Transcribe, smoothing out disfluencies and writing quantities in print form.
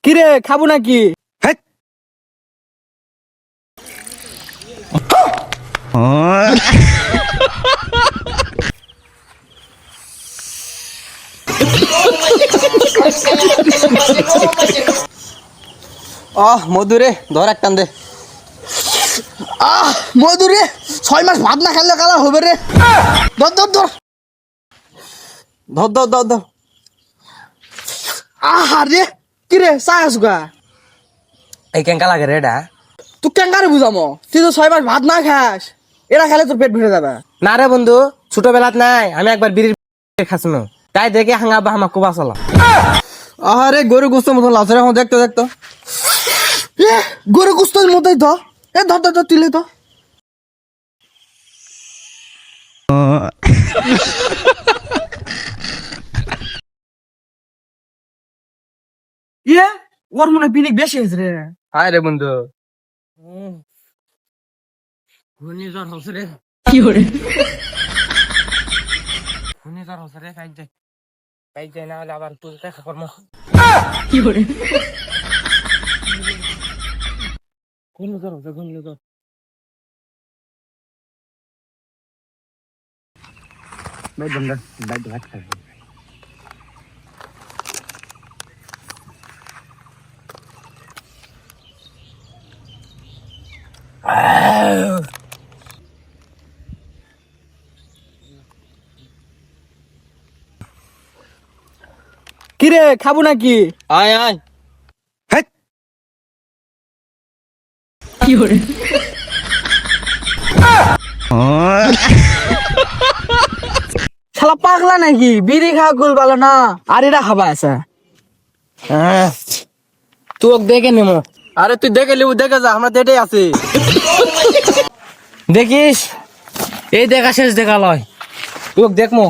কিরে খাবো নাকি? হেৎ। মধুরে ধর এক টান দে। মধুরে 6 মাস ভাত না খেলে কালা হবে রে। ধর ধর ধর ধর ধর ধর ধর। রে কিরে চাই আসুকা এই কেঙ্কা লাগে রে এটা? তুই কেঙ্গারে বুঝামো? তুই তো 6 মাস ভাত না খাস, এরা খেলে তোর পেট ভরে যাবে। না রে বন্ধু, ছোটবেলাত নাই আমি একবার বিড়ির খাসনো, তাই দেখে হাঙ্গা বা হামা কুবা চলা। আরে গরু গোস্ত মতন লাগছে রে। দেখতো দেখতো গরু গোস্তের মতোই তো। ধর ধর ধর তুলে তো। ওর মনে পিনিক বেশি হয়েছে রে। হায় রে বন্ধু, ঘূর্ণিঝড় হচ্ছে রে। কি করে? ঘূর্ণিঝড় হচ্ছে রে, কাজ যায় না হলে আবার তুই দেখা কর্ম। কি করে? ঘূর্ণিঝড় হচ্ছে, ঘূর্ণিঝড়। ভাত খাই। কিরে খাবো নাকি? আয় আয়। হেৎ। কি করে? শালা পাগলা নাকি? বিড়ি খাওয়া গুল ভালো না, আর এটা খাবা আছে। তুই দেখে নেমো। আরে তুই দেখে লিবু, দেখে যা, আমরা দেটে আছি। দেখিস এই দেখা শেষ দেখা লয়, তুই দেখমো।